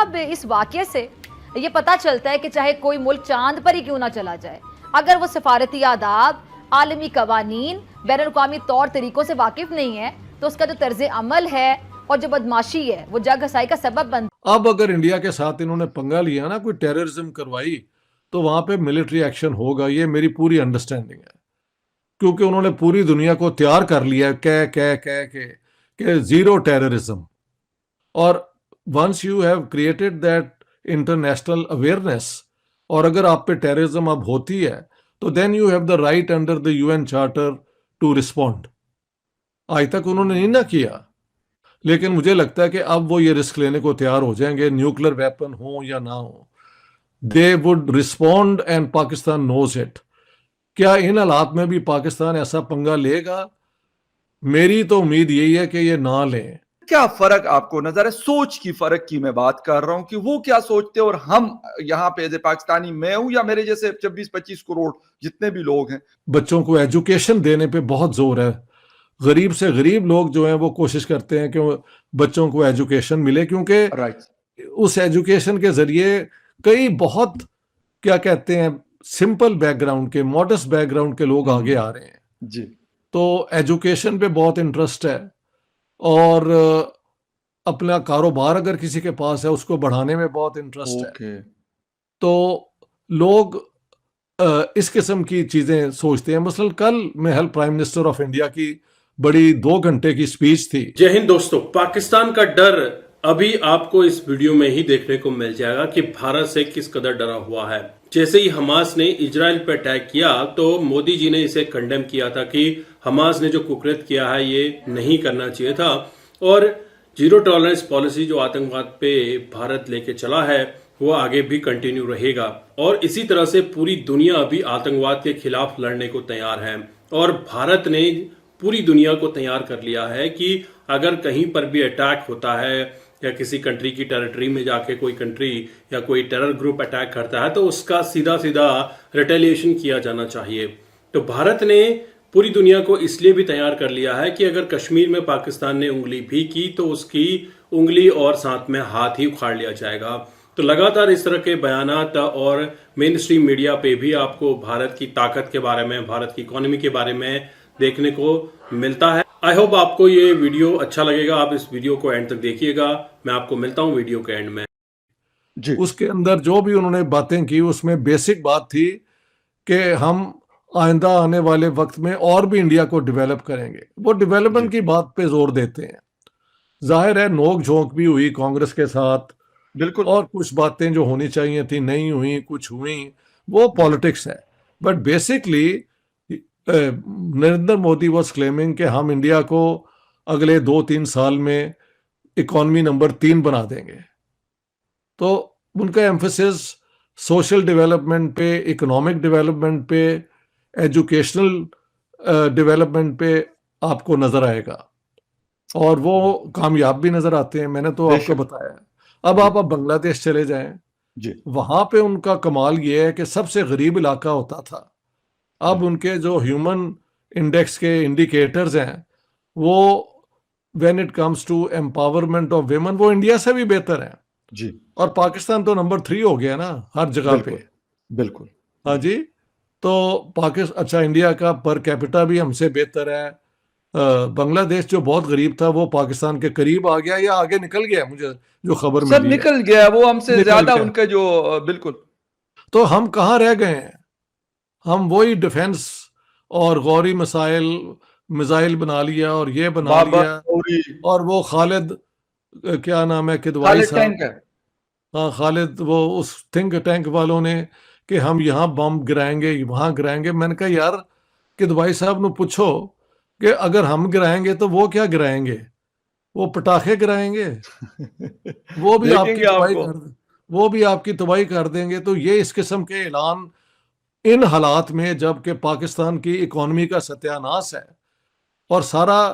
अब इस वाक़ये से ये पता चलता है कि चाहे कोई मुल्क चांद पर ही क्यों ना चला जाए, अगर वो सफारती आदाब, आलमी कवानीन, बैनुल-अक़वामी तौर तरीकों से वाकिफ नहीं है, तो उसका जो तर्ज अमल है और जो बदमाशी है वो जग हसाई का सबब बन। अब अगर इंडिया के साथ इन्होंने पंगा लिया ना, कोई टेररिज्म करवाई, तो वहां पे मिलिट्री एक्शन होगा, ये मेरी पूरी अंडरस्टैंडिंग है। क्योंकि उन्होंने पूरी दुनिया को तैयार कर लिया है कह के जीरो टेररिज्म। और once you have created that international awareness, और अगर आप पे टेररिज्म अब होती है, तो then you have the right under the UN charter to respond. आज तक उन्होंने नहीं ना किया, लेकिन मुझे लगता है कि अब वो ये रिस्क लेने को तैयार हो जाएंगे, न्यूक्लियर वेपन हो या ना हो, they would respond and Pakistan knows it. क्या इन हालात में भी पाकिस्तान ऐसा पंगा लेगा? मेरी तो उम्मीद यही है कि ये ना लें। क्या फर्क आपको नजर है? सोच की फर्क की मैं बात कर रहा हूं कि वो क्या सोचते हैं और हम यहाँ पे एज ए पाकिस्तानी, मैं हूं या मेरे जैसे 26-25 करोड़ जितने भी लोग हैं। बच्चों को एजुकेशन देने पे बहुत जोर है। गरीब से गरीब लोग जो हैं वो कोशिश करते हैं कि बच्चों को एजुकेशन मिले, क्योंकि राइट, उस एजुकेशन के जरिए कई बहुत, क्या कहते हैं, सिंपल बैकग्राउंड के, मॉडस्ट बैकग्राउंड के लोग आगे आ रहे हैं। जी, तो एजुकेशन पे बहुत इंटरेस्ट है, और अपना कारोबार अगर किसी के पास है उसको बढ़ाने में बहुत इंटरेस्ट है। ओके। तो लोग इस किस्म की चीजें सोचते हैं। मसलन कल महल प्राइम मिनिस्टर ऑफ इंडिया की बड़ी 2 घंटे की स्पीच थी। जय हिंद दोस्तों। पाकिस्तान का डर अभी आपको इस वीडियो में ही देखने को मिल जाएगा कि भारत से किस कदर डरा हुआ है। जैसे ही हमास ने इजराइल पर अटैक किया तो मोदी जी ने इसे कंडेम किया था कि हमास ने जो कुकृत किया है ये नहीं करना चाहिए था, और जीरो टॉलरेंस पॉलिसी जो आतंकवाद पे भारत लेके चला है वो आगे भी कंटिन्यू रहेगा। और इसी तरह से पूरी दुनिया अभी आतंकवाद के खिलाफ लड़ने को तैयार है, और भारत ने पूरी दुनिया को तैयार कर लिया है कि अगर कहीं पर भी अटैक होता है या किसी कंट्री की टेरिटरी में जाके कोई कंट्री या कोई टेरर ग्रुप अटैक करता है तो उसका सीधा सीधा रिटेलिएशन किया जाना चाहिए। तो भारत ने पूरी दुनिया को इसलिए भी तैयार कर लिया है कि अगर कश्मीर में पाकिस्तान ने उंगली भी की तो उसकी उंगली और साथ में हाथ ही उखाड़ लिया जाएगा। तो लगातार इस तरह के बयानात और मेन स्ट्रीम मीडिया पे भी आपको भारत की ताकत के बारे में, भारत की इकोनॉमी के बारे में देखने को मिलता है। आई होप आपको ये वीडियो अच्छा लगेगा, आप इस वीडियो को एंड तक देखिएगा। मैं आपको मिलता हूं वीडियो के एंड में। जी, उसके अंदर जो भी उन्होंने बातें की, उसमें बेसिक बात थी कि हम आइंदा आने वाले वक्त में और भी इंडिया को डेवलप करेंगे। वो डेवलपमेंट की बात पे जोर देते हैं। जाहिर है नोक झोंक भी हुई कांग्रेस के साथ, बिल्कुल। और कुछ बातें जो होनी चाहिए थी नहीं हुई, कुछ हुई, वो पॉलिटिक्स है। But basically Narendra Modi was claiming कि हम इंडिया को अगले 2-3 साल में इकॉनमी नंबर 3 बना देंगे। तो उनका एम्फेसिस सोशल डेवलपमेंट पे, इकोनॉमिक डेवलपमेंट पे, एजुकेशनल डेवलपमेंट पे आपको नजर आएगा, और वो कामयाब भी नजर आते हैं। मैंने तो आपको बताया। अब आप बांग्लादेश चले जाएं, जी, वहां पे उनका कमाल ये है कि सबसे गरीब इलाका होता था, अब उनके जो ह्यूमन इंडेक्स के इंडिकेटर्स हैं वो, when it comes to empowerment of women, वो इंडिया से भी बेहतर है। जी, और पाकिस्तान तो नंबर 3 हो गया ना हर जगह पे। बिल्कुल। हाँ जी। तो पाकिस्तान, अच्छा, इंडिया का पर कैपिटा भी हमसे बेहतर है। बांग्लादेश जो बहुत गरीब था वो पाकिस्तान के करीब आ गया या आगे निकल गया, मुझे जो खबर सर मिली है। निकल गया वो हमसे निकल ज्यादा, गया। उनका जो बिल्कुल। तो हम कहाँ रह गए हैं? हम वही डिफेंस और गौरी मिसाइल बना लिया और ये बना बाबा लिया, गौरी, और वो खालिद, क्या नाम है, किदवाई खालिद साहब। टैंक है। हाँ, खालिद, वो उस थिंक टैंक वालों ने कि हम यहाँ बम गिराएंगे, वहां गिराएंगे। मैंने कहा यार, किदवाई साहब ने पूछो कि अगर हम गिराएंगे तो वो क्या गिराएंगे? वो पटाखे गिराएंगे? वो भी आपकी देखेंगे तबाही आपको। कर वो भी आपकी तबाही कर देंगे। तो ये इस किस्म के ऐलान इन हालात में, जबकि पाकिस्तान की इकोनॉमी का सत्यानाश है और सारा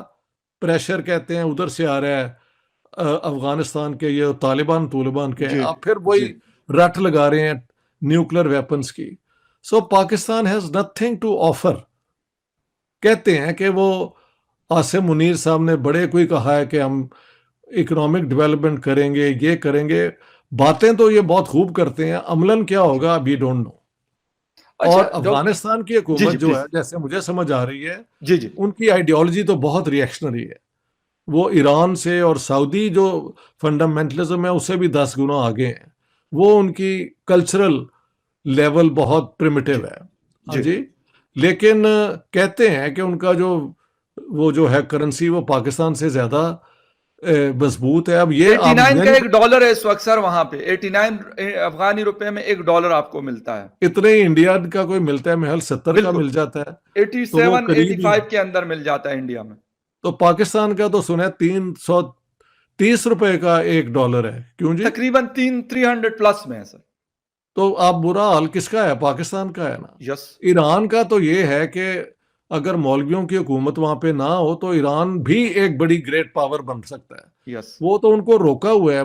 प्रेशर, कहते हैं, उधर से आ रहा है, अफगानिस्तान के ये तालिबान के, जी, आप फिर वही जी, रट लगा रहे हैं न्यूक्लियर वेपन्स की। So Pakistan has nothing to offer. कहते हैं कि वो आसिम मुनीर साहब ने बड़े कोई कहा है कि हम इकोनॉमिक डेवलपमेंट करेंगे, ये करेंगे। बातें तो ये बहुत खूब करते हैं, अमलन क्या होगा वी डोंट नो। अच्छा, और डॉक्टर अफगानिस्तान की जी हुकूमत जी जो प्लीज है, जैसे मुझे समझ आ रही है, जी जी उनकी आइडियोलॉजी तो बहुत रिएक्शनरी है। वो ईरान से और सऊदी जो फंडामेंटलिज्म है उससे भी 10 गुना आगे हैं। वो उनकी कल्चरल लेवल बहुत जी प्रिमिटिव है। हाँ जी जी। लेकिन कहते हैं कि उनका जो वो जो है करेंसी वो पाकिस्तान से ज्यादा मजबूत है। अब ये आप 89 का यही $1 है इस वक्त सर, वहां पे 89 अफगानी रुपए में $1 आपको मिलता है। इतने ही इंडिया का कोई मिलता है, महल 70 का बिल्कुल मिल जाता है। तो वो 87 करीब ही है। 85 के अंदर मिल जाता है इंडिया में। तो पाकिस्तान का तो सुना है 330 रुपए का $1 है। क्यों जी? तकरीबन 300 प्लस में है सर। तो आप बुरा हाल किसका है? पाकिस्तान का है ना। यस ईरान का तो ये है कि अगर मौलवियों की हुकूमत वहां पे ना हो तो ईरान भी एक बड़ी ग्रेट पावर बन सकता है। यस वो तो उनको रोका हुआ है।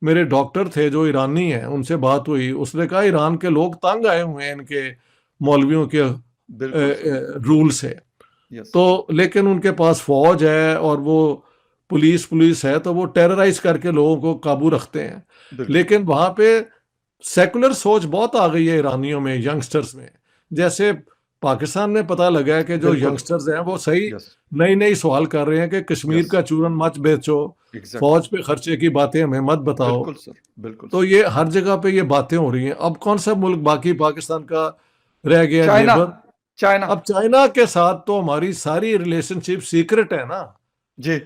मेरे डॉक्टर थे जो ईरानी हैं, उनसे बात हुई, उसने कहा ईरान के लोग तंग आए हुए हैं इनके मौलवियों के बिल्कुल सर। रूल से। यस तो लेकिन उनके पास फौज है और वो पुलिस है, तो वो टेरराइज करके लोगों को काबू रखते हैं। बिल्कुल लेकिन वहां पे सेकुलर सोच बहुत आ गई है ईरानियों में, यंगस्टर्स में। जैसे पाकिस्तान में पता लगा है कि जो बिल्कुल यंगस्टर्स हैं वो सही यस नई नई सवाल कर रहे हैं कि कश्मीर यस का चूरन मत बेचो, एग्जैक्टली फौज पे खर्चे की बातें हमें मत बताओ। बिल्कुल सर बिल्कुल तो सर। ये हर जगह पे ये बातें हो रही हैं। अब कौन सा मुल्क बाकी पाकिस्तान का रह गया चाइना नेबर? चाइना अब चाइना के साथ तो हमारी सारी रिलेशनशिप सीक्रेट है ना, जी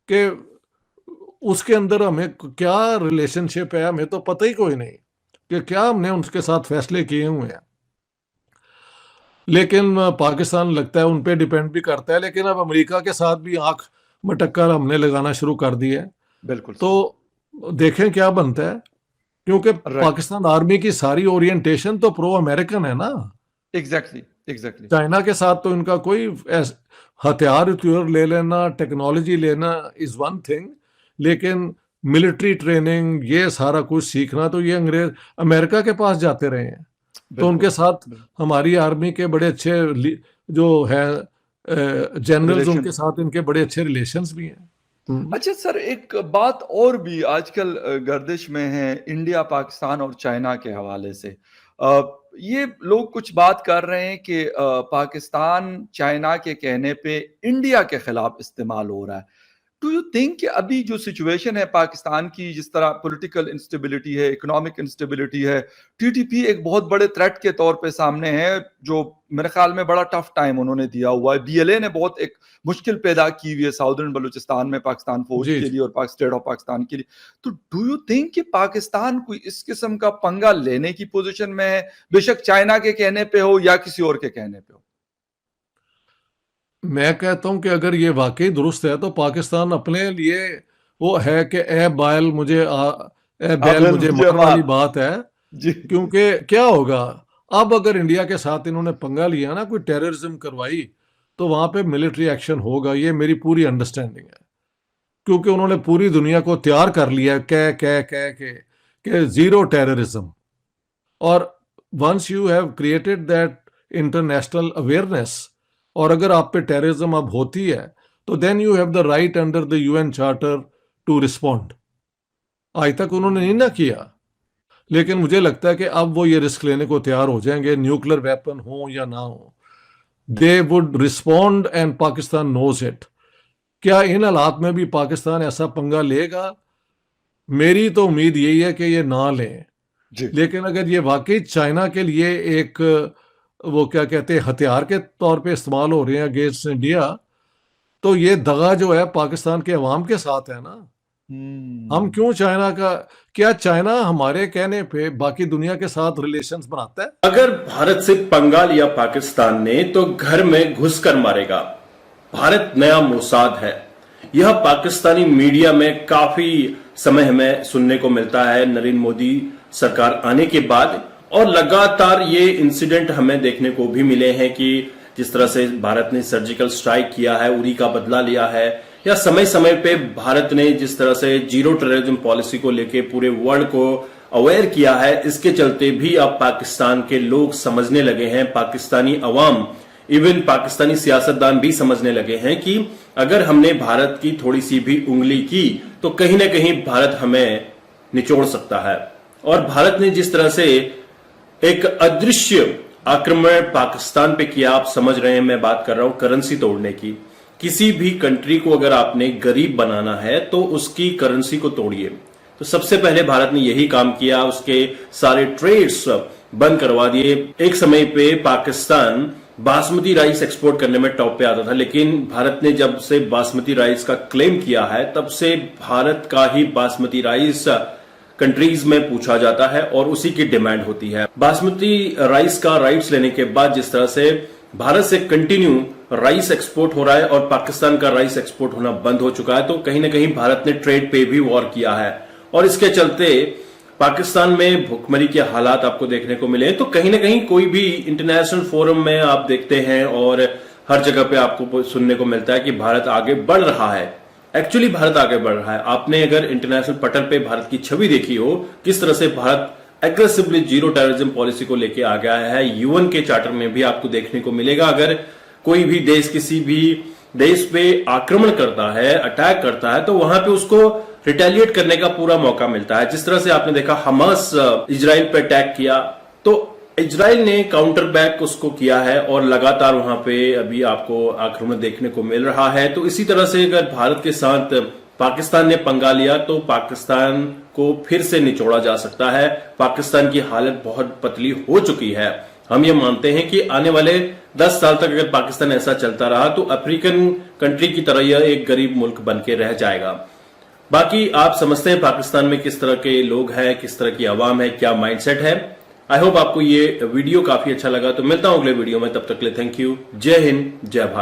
कि उसके अंदर हमें क्या रिलेशनशिप है हमें तो पता ही कोई नहीं कि क्या हमने उनके साथ फैसले किए हुए हैं। लेकिन पाकिस्तान लगता है उन पे डिपेंड भी करता है। लेकिन अब अमेरिका के साथ भी आंख मटक कर हमने लगाना शुरू कर दिया है। बिल्कुल तो सर। देखें क्या बनता है, क्योंकि राइट पाकिस्तान आर्मी की सारी ओरिएंटेशन तो प्रो अमेरिकन है ना। एग्जैक्टली एग्जैक्टली चाइना के साथ तो इनका कोई हथियार उथियार ले लेना, टेक्नोलॉजी लेना इज वन थिंग, लेकिन मिलिट्री ट्रेनिंग ये सारा कुछ सीखना तो ये अंग्रेज अमेरिका के पास जाते रहे हैं। तो बिल्कुल उनके साथ हमारी आर्मी के बड़े अच्छे जो है जनरल्स, रिलेशन। उनके साथ इनके बड़े अच्छे रिलेशंस भी हैं। अच्छा सर, एक बात और भी आजकल गर्दिश में है इंडिया पाकिस्तान और चाइना के हवाले से। ये लोग कुछ बात कर रहे हैं कि पाकिस्तान चाइना के कहने पे इंडिया के खिलाफ इस्तेमाल हो रहा है। डू यू थिंक कि अभी जो सिचुएशन है पाकिस्तान की, जिस तरह पॉलिटिकल इंस्टेबिलिटी है, इकोनॉमिक इंस्टेबिलिटी है, टीटीपी एक बहुत बड़े थ्रेट के तौर पे सामने है, जो मेरे ख्याल में बड़ा टफ टाइम उन्होंने दिया हुआ है। बीएलए ने बहुत एक मुश्किल पैदा की हुई है साउदर्न बलूचिस्तान में पाकिस्तान फौज जी के जी। लिए और स्टेट ऑफ पाकिस्तान के लिए। तो डू यू थिंक कि पाकिस्तान कोई इस किस्म का पंगा लेने की पोजीशन में है, बेशक चाइना के कहने पे हो या किसी और के कहने पे हो? मैं कहता हूं कि अगर ये वाकई दुरुस्त है तो पाकिस्तान अपने लिए वो है कि ए बैल मुझे मुझे मार वाली मार। बात है। जी क्योंकि क्या होगा, अब अगर इंडिया के साथ इन्होंने पंगा लिया ना, कोई टेररिज्म करवाई, तो वहां पे मिलिट्री एक्शन होगा, ये मेरी पूरी अंडरस्टैंडिंग है। क्योंकि उन्होंने पूरी दुनिया को तैयार कर लिया है कह के जीरो टेररिज्म। और once you have created that international awareness, और अगर आप पे टेररिज्म अब होती है, तो then you have the right under the UN charter to respond. आज तक उन्होंने नहीं ना किया, लेकिन मुझे लगता है कि अब वो ये रिस्क लेने को तैयार हो जाएंगे, न्यूक्लियर वेपन हो या ना हो, they would respond and Pakistan knows it. क्या इन हालात में भी पाकिस्तान ऐसा पंगा लेगा? मेरी तो उम्मीद यही है कि ये ना लें। जी लेकिन अगर ये वाकई चाइना के लिए एक वो क्या कहते हैं हथियार के तौर पे इस्तेमाल हो रहे हैं अगेंस्ट इंडिया, तो ये दगा जो है पाकिस्तान के अवाम के साथ है ना। हम क्यों चाइना का, क्या चाइना हमारे कहने पे बाकी दुनिया के साथ रिलेशंस बनाता है? अगर भारत से पंगा लिया पाकिस्तान ने तो घर में घुसकर मारेगा। भारत नया मोसाद है, यह पाकिस्तानी मीडिया में काफी समय हमें सुनने को मिलता है नरेंद्र मोदी सरकार आने के बाद। और लगातार ये इंसिडेंट हमें देखने को भी मिले हैं कि जिस तरह से भारत ने सर्जिकल स्ट्राइक किया है, उरी का बदला लिया है, या समय समय पे भारत ने जिस तरह से जीरो टेररिज्म पॉलिसी को लेके पूरे वर्ल्ड को अवेयर किया है, इसके चलते भी अब पाकिस्तान के लोग समझने लगे हैं, पाकिस्तानी अवाम, इवन पाकिस्तानी सियासतदान भी समझने लगे हैं कि अगर हमने भारत की थोड़ी सी भी उंगली की तो कहीं ना कहीं भारत हमें निचोड़ सकता है। और भारत ने जिस तरह से एक अदृश्य आक्रमण पाकिस्तान पे किया, आप समझ रहे हैं मैं बात कर रहा हूं करेंसी तोड़ने की। किसी भी कंट्री को अगर आपने गरीब बनाना है तो उसकी करेंसी को तोड़िए। तो सबसे पहले भारत ने यही काम किया, उसके सारे ट्रेड्स बंद करवा दिए। एक समय पे पाकिस्तान बासमती राइस एक्सपोर्ट करने में टॉप पे आता था, लेकिन भारत ने जब से बासमती राइस का क्लेम किया है तब से भारत का ही बासमती राइस कंट्रीज में पूछा जाता है और उसी की डिमांड होती है। बासमती राइस का राइट्स लेने के बाद जिस तरह से भारत से कंटिन्यू राइस एक्सपोर्ट हो रहा है और पाकिस्तान का राइस एक्सपोर्ट होना बंद हो चुका है, तो कहीं ना कहीं भारत ने ट्रेड पे भी वॉर किया है और इसके चलते पाकिस्तान में भुखमरी के हालात आपको देखने को मिले। तो कहीं ना कहीं कोई भी इंटरनेशनल फोरम में आप देखते हैं और हर जगह पे आपको सुनने को मिलता है कि भारत आगे बढ़ रहा है। एक्चुअली भारत आगे बढ़ रहा है। आपने अगर इंटरनेशनल पटल पे भारत की छवि देखी हो, किस तरह से Bharat aggressively zero terrorism policy को लेके आ गया है, यूएन के चार्टर में भी आपको देखने को मिलेगा। अगर कोई भी देश किसी भी देश पे आक्रमण करता है, अटैक करता है, तो वहां पे उसको रिटेलिएट करने का पूरा मौका मिलता है। जिस तरह से आपने देखा हमास इजराइल पे अटैक किया तो इजराइल ने काउंटर बैक उसको किया है और लगातार वहां पे अभी आपको आक्रमण देखने को मिल रहा है। तो इसी तरह से अगर भारत के साथ पाकिस्तान ने पंगा लिया तो पाकिस्तान को फिर से निचोड़ा जा सकता है। पाकिस्तान की हालत बहुत पतली हो चुकी है। हम ये मानते हैं कि आने वाले 10 साल तक अगर पाकिस्तान ऐसा चलता रहा तो अफ्रीकन कंट्री की तरह यह एक गरीब मुल्क बन के रह जाएगा। बाकी आप समझते हैं पाकिस्तान में किस तरह के लोग हैं, किस तरह की आवाम है, क्या माइंडसेट है। आई होप आपको ये वीडियो काफी अच्छा लगा। तो मिलता हूं अगले वीडियो में, तब तक के लिए थैंक यू। जय हिंद, जय भारत।